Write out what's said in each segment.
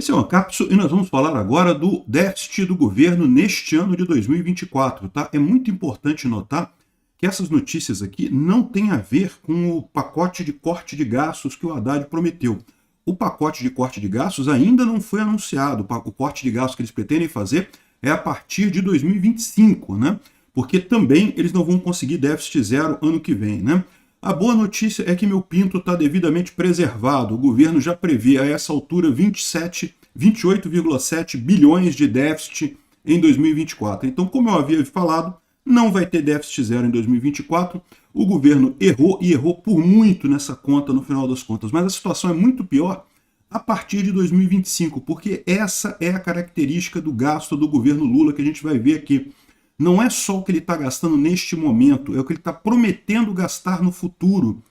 Esse é uma cápsula e nós vamos falar agora do déficit do governo neste ano de 2024, tá? É muito importante notar que essas notícias aqui não têm a ver com o pacote de corte de gastos que o Haddad prometeu. O pacote de corte de gastos ainda não foi anunciado. O corte de gastos que eles pretendem fazer é a partir de 2025, né? Porque também eles não vão conseguir déficit zero ano que vem, né? A boa notícia é que meu pinto está devidamente preservado. O governo já prevê a essa altura 28,7 bilhões de déficit em 2024. Então, como eu havia falado, não vai ter déficit zero em 2024. O governo errou e errou por muito nessa conta no final das contas. Mas a situação é muito pior a partir de 2025, porque essa é a característica do gasto do governo Lula que a gente vai ver aqui. Não é só o que ele está gastando neste momento, é o que ele está prometendo gastar no futuro,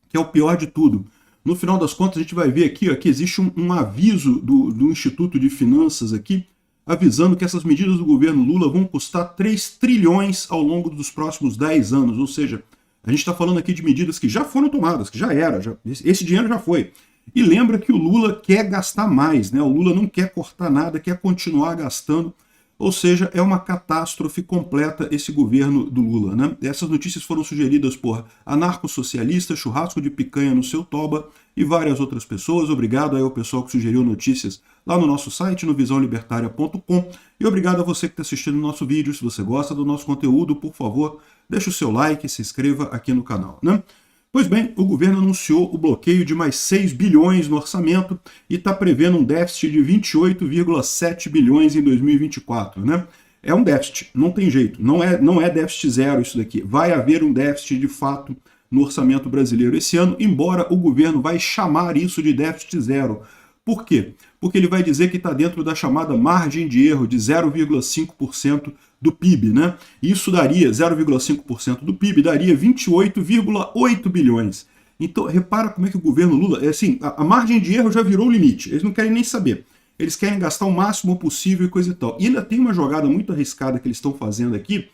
que é o pior de tudo. No final das contas, a gente vai ver aqui ó, que existe um aviso do Instituto de Finanças aqui, avisando que essas medidas do governo Lula vão custar 3 trilhões ao longo dos próximos 10 anos. Ou seja, a gente está falando aqui de medidas que já foram tomadas, que já era, esse dinheiro já foi. E lembra que o Lula quer gastar mais, né? O Lula não quer cortar nada, quer continuar gastando. Ou seja, é uma catástrofe completa esse governo do Lula, né? Essas notícias foram sugeridas por anarcossocialista, churrasco de picanha no seu toba e várias outras pessoas. Obrigado aí ao pessoal que sugeriu notícias lá no nosso site, no visãolibertaria.com. E obrigado a você que está assistindo o nosso vídeo. Se você gosta do nosso conteúdo, por favor, deixe o seu like e se inscreva aqui no canal, né? Pois bem, o governo anunciou o bloqueio de mais 6 bilhões no orçamento e está prevendo um déficit de 28,7 bilhões em 2024, né? É um déficit, não tem jeito, não é déficit zero isso daqui. Vai haver um déficit de fato no orçamento brasileiro esse ano, embora o governo vai chamar isso de déficit zero. Por quê? Porque ele vai dizer que está dentro da chamada margem de erro de 0,5% do PIB, né? Isso daria 0,5% do PIB, daria 28,8 bilhões. Então, repara como é que o governo Lula, assim, a margem de erro já virou o limite, eles não querem nem saber. Eles querem gastar o máximo possível e coisa e tal. E ainda tem uma jogada muito arriscada que eles estão fazendo aqui,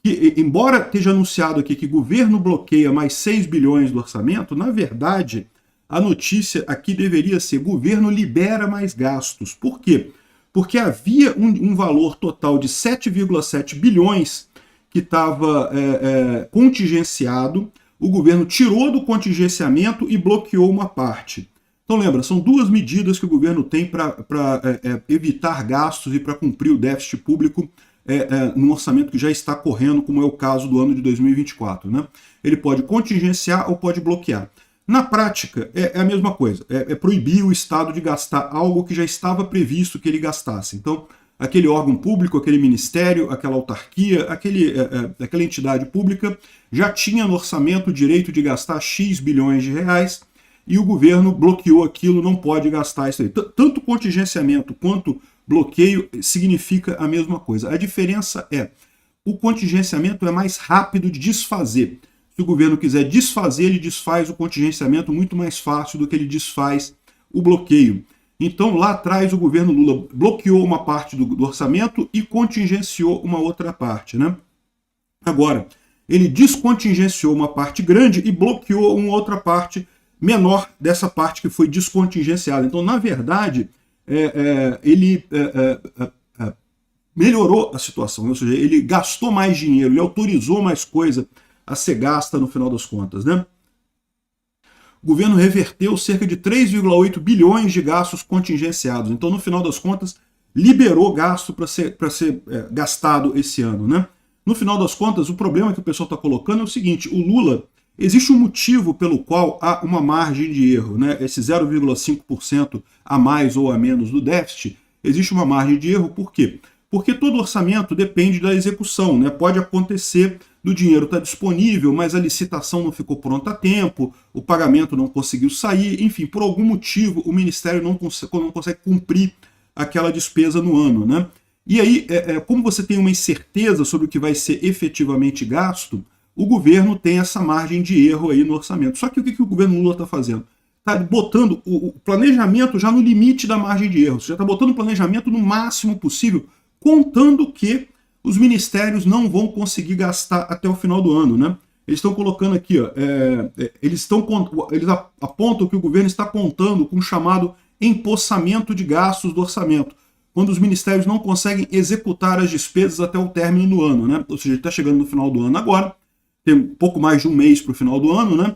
que, embora esteja anunciado aqui que o governo bloqueia mais 6 bilhões do orçamento, na verdade, a notícia aqui deveria ser: governo libera mais gastos. Por quê? Porque havia um valor total de 7,7 bilhões que estava contingenciado, o governo tirou do contingenciamento e bloqueou uma parte. Então lembra, são duas medidas que o governo tem para evitar gastos e para cumprir o déficit público num orçamento que já está correndo, como é o caso do ano de 2024. Né? Ele pode contingenciar ou pode bloquear. Na prática, é a mesma coisa, é proibir o Estado de gastar algo que já estava previsto que ele gastasse. Então, aquele órgão público, aquele ministério, aquela autarquia, aquela entidade pública já tinha no orçamento o direito de gastar X bilhões de reais e o governo bloqueou aquilo, não pode gastar isso aí. Tanto contingenciamento quanto bloqueio significa a mesma coisa. A diferença é, o contingenciamento é mais rápido de desfazer. Se o governo quiser desfazer, ele desfaz o contingenciamento muito mais fácil do que ele desfaz o bloqueio. Então, lá atrás, o governo Lula bloqueou uma parte do orçamento e contingenciou uma outra parte, né? Agora, ele descontingenciou uma parte grande e bloqueou uma outra parte menor dessa parte que foi descontingenciada. Então, na verdade, ele melhorou a situação, ou seja, ele gastou mais dinheiro, ele autorizou mais coisa a ser gasta no final das contas, né? O governo reverteu cerca de 3,8 bilhões de gastos contingenciados. Então, no final das contas, liberou gasto para ser gastado esse ano, né? No final das contas, o problema que o pessoal está colocando é o seguinte: o Lula, existe um motivo pelo qual há uma margem de erro, né? Esse 0,5% a mais ou a menos do déficit, existe uma margem de erro, por quê? Porque todo orçamento depende da execução, né? Pode acontecer do dinheiro estar disponível, mas a licitação não ficou pronta a tempo, o pagamento não conseguiu sair, enfim, por algum motivo o Ministério não consegue cumprir aquela despesa no ano, né? E aí, como você tem uma incerteza sobre o que vai ser efetivamente gasto, o governo tem essa margem de erro aí no orçamento. Só que o que o governo Lula está fazendo? Está botando o planejamento já no limite da margem de erro, você já está botando o planejamento no máximo possível, contando que os ministérios não vão conseguir gastar até o final do ano, né? Eles estão colocando aqui, ó, eles apontam que o governo está contando com o chamado empossamento de gastos do orçamento, quando os ministérios não conseguem executar as despesas até o término do ano, né? Ou seja, está chegando no final do ano agora, tem um pouco mais de um mês para o final do ano, né?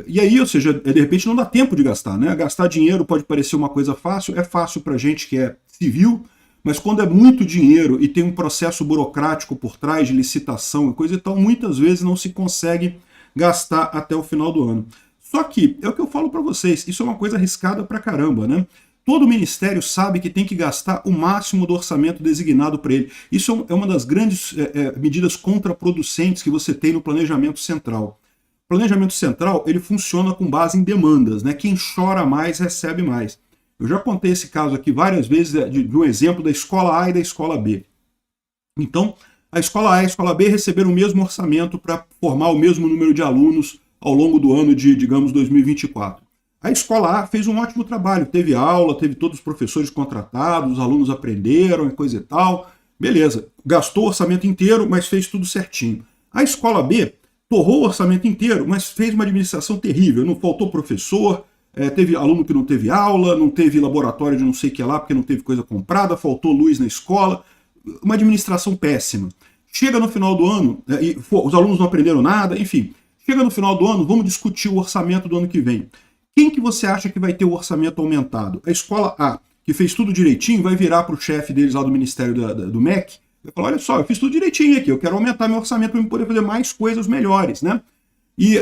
E aí, ou seja, de repente não dá tempo de gastar, né? Gastar dinheiro pode parecer uma coisa fácil, é fácil para gente que é civil, mas quando é muito dinheiro e tem um processo burocrático por trás de licitação e coisa e tal, muitas vezes não se consegue gastar até o final do ano. Só que, é o que eu falo para vocês, isso é uma coisa arriscada pra caramba, né? Todo ministério sabe que tem que gastar o máximo do orçamento designado para ele. Isso é uma das grandes medidas contraproducentes que você tem no planejamento central. O planejamento central, ele funciona com base em demandas, né? Quem chora mais recebe mais. Eu já contei esse caso aqui várias vezes de um exemplo da escola A e da escola B. Então, a escola A e a escola B receberam o mesmo orçamento para formar o mesmo número de alunos ao longo do ano de, digamos, 2024. A escola A fez um ótimo trabalho, teve aula, teve todos os professores contratados, os alunos aprenderam e coisa e tal. Beleza, gastou o orçamento inteiro, mas fez tudo certinho. A escola B torrou o orçamento inteiro, mas fez uma administração terrível, não faltou professor, teve aluno que não teve aula, não teve laboratório de não sei o que lá, porque não teve coisa comprada, faltou luz na escola, uma administração péssima. Chega no final do ano, os alunos não aprenderam nada, enfim. Chega no final do ano, vamos discutir o orçamento do ano que vem. Quem que você acha que vai ter o orçamento aumentado? A escola A, que fez tudo direitinho, vai virar para o chefe deles lá do Ministério do MEC, vai falar, olha só, eu fiz tudo direitinho aqui, eu quero aumentar meu orçamento para poder fazer mais coisas melhores, né? E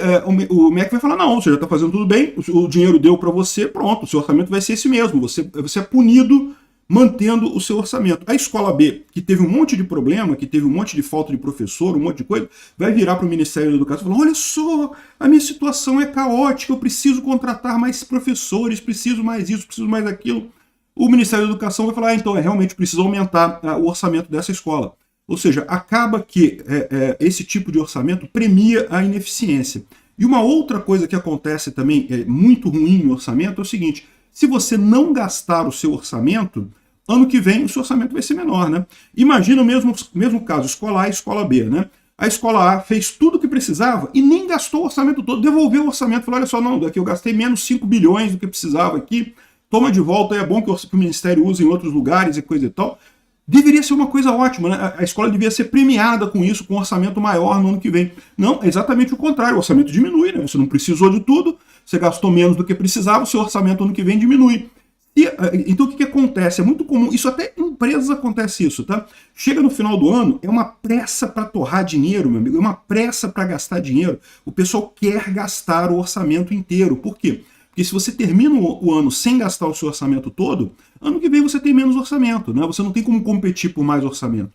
o MEC vai falar, não, você já está fazendo tudo bem, o dinheiro deu para você, pronto, o seu orçamento vai ser esse mesmo, você é punido mantendo o seu orçamento. A escola B, que teve um monte de problema, que teve um monte de falta de professor, um monte de coisa, vai virar para o Ministério da Educação e falar, olha só, a minha situação é caótica, eu preciso contratar mais professores, preciso mais isso, preciso mais aquilo. O Ministério da Educação vai falar, então, realmente preciso aumentar o orçamento dessa escola. Ou seja, acaba que esse tipo de orçamento premia a ineficiência. E uma outra coisa que acontece também, muito ruim no orçamento, é o seguinte, se você não gastar o seu orçamento, ano que vem o seu orçamento vai ser menor, né? Imagina o mesmo caso, escola A e escola B, né? A escola A fez tudo o que precisava e nem gastou o orçamento todo, devolveu o orçamento, falou, olha só, não, daqui eu gastei menos 5 bilhões do que precisava aqui, toma de volta, é bom que o Ministério use em outros lugares e coisa e tal. Deveria ser uma coisa ótima, né? A escola devia ser premiada com isso, com um orçamento maior no ano que vem. Não, é exatamente o contrário, o orçamento diminui, né? Você não precisou de tudo, você gastou menos do que precisava, o seu orçamento ano que vem diminui. Então o que acontece? É muito comum, isso até em empresas acontece isso, tá? Chega no final do ano, é uma pressa para torrar dinheiro, meu amigo, é uma pressa para gastar dinheiro. O pessoal quer gastar o orçamento inteiro. Por quê? Porque se você termina o ano sem gastar o seu orçamento todo, ano que vem você tem menos orçamento, né? Você não tem como competir por mais orçamento.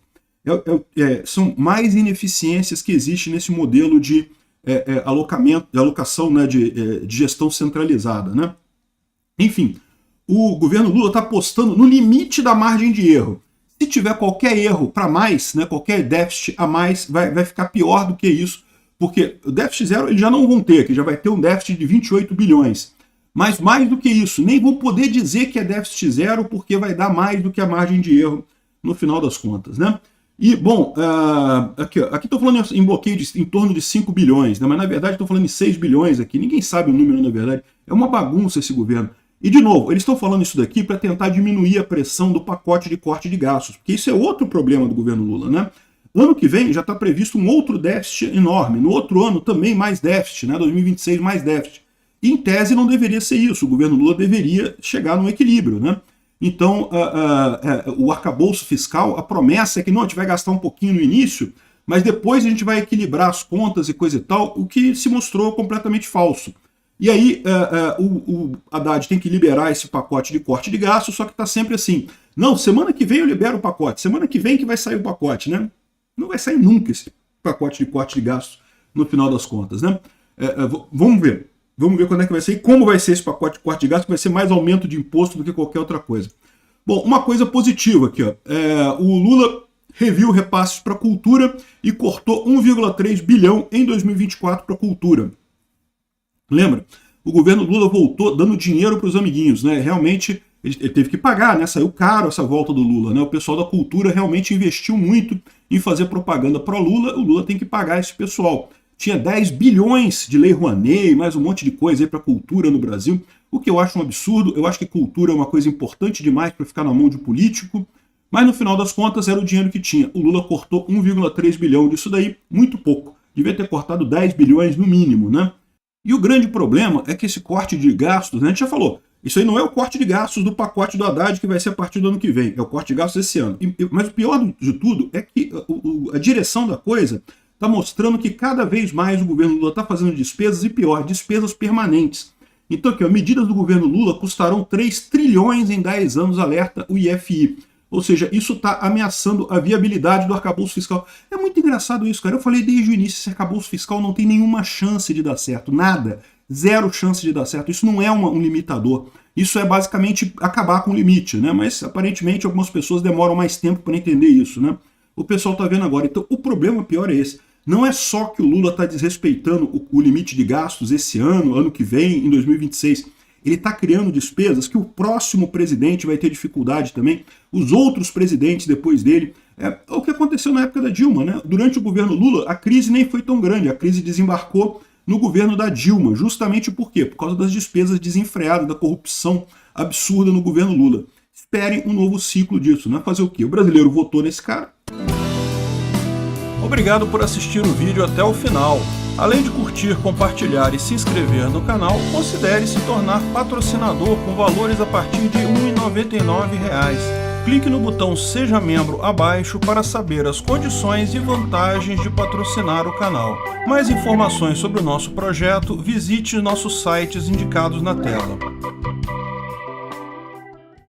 São mais ineficiências que existem nesse modelo de alocação, né, de gestão centralizada, né? Enfim, o governo Lula está apostando no limite da margem de erro. Se tiver qualquer erro para mais, né, qualquer déficit a mais, vai ficar pior do que isso, porque o déficit zero eles já não vão ter, que já vai ter um déficit de 28 bilhões. Mas mais do que isso, nem vão poder dizer que é déficit zero, porque vai dar mais do que a margem de erro no final das contas, né? E, bom, aqui estou falando em bloqueio em torno de 5 bilhões, né? Mas na verdade estou falando em 6 bilhões aqui, ninguém sabe o número na verdade, é uma bagunça esse governo. E, de novo, eles estão falando isso daqui para tentar diminuir a pressão do pacote de corte de gastos, porque isso é outro problema do governo Lula, né? Ano que vem já está previsto um outro déficit enorme, no outro ano também mais déficit, né? 2026 mais déficit. E, em tese, não deveria ser isso, o governo Lula deveria chegar num equilíbrio, né? Então, o arcabouço fiscal, a promessa é que não, a gente vai gastar um pouquinho no início, mas depois a gente vai equilibrar as contas e coisa e tal, o que se mostrou completamente falso. E aí o Haddad tem que liberar esse pacote de corte de gastos, só que está sempre assim, não, semana que vem eu libero o pacote, semana que vem que vai sair o pacote, né? Não vai sair nunca esse pacote de corte de gastos no final das contas, né? Vamos ver. Vamos ver quando é que vai ser e como vai ser esse pacote de corte de gastos, que vai ser mais aumento de imposto do que qualquer outra coisa. Bom, uma coisa positiva aqui, ó. O Lula reviu repasses para a cultura e cortou 1,3 bilhão em 2024 para a cultura. Lembra? O governo Lula voltou dando dinheiro para os amiguinhos, né? Realmente ele teve que pagar, né? Saiu caro essa volta do Lula, né? O pessoal da cultura realmente investiu muito em fazer propaganda pró-Lula, o Lula tem que pagar esse pessoal. tinha 10 bilhões de Lei Rouanet, mais um monte de coisa aí para cultura no Brasil, o que eu acho um absurdo. Eu acho que cultura é uma coisa importante demais para ficar na mão de político, mas no final das contas era o dinheiro que tinha. O Lula cortou 1,3 bilhão disso daí, muito pouco. Devia ter cortado 10 bilhões no mínimo, né? E o grande problema é que esse corte de gastos, né, a gente já falou, isso aí não é o corte de gastos do pacote do Haddad que vai ser a partir do ano que vem, é o corte de gastos esse ano. Mas o pior de tudo é que a direção da coisa está mostrando que cada vez mais o governo Lula está fazendo despesas e pior, despesas permanentes. Então aqui, ó, medidas do governo Lula custarão 3 trilhões em 10 anos, alerta o IFI. Ou seja, isso está ameaçando a viabilidade do arcabouço fiscal. É muito engraçado isso, cara. Eu falei desde o início, esse arcabouço fiscal não tem nenhuma chance de dar certo, nada. Zero chance de dar certo. Isso não é um limitador. Isso é basicamente acabar com o limite, né? Mas aparentemente algumas pessoas demoram mais tempo para entender isso, né? O pessoal está vendo agora. Então o problema pior é esse. Não é só que o Lula está desrespeitando o limite de gastos esse ano que vem, em 2026. Ele está criando despesas que o próximo presidente vai ter dificuldade também, os outros presidentes depois dele. É o que aconteceu na época da Dilma, né? Durante o governo Lula, a crise nem foi tão grande, a crise desembarcou no governo da Dilma, justamente por quê? Por causa das despesas desenfreadas, da corrupção absurda no governo Lula. Esperem um novo ciclo disso, né? Fazer o quê? O brasileiro votou nesse cara. Obrigado por assistir o vídeo até o final. Além de curtir, compartilhar e se inscrever no canal, considere se tornar patrocinador com valores a partir de R$ 1,99. Clique no botão Seja Membro abaixo para saber as condições e vantagens de patrocinar o canal. Mais informações sobre o nosso projeto, visite nossos sites indicados na tela.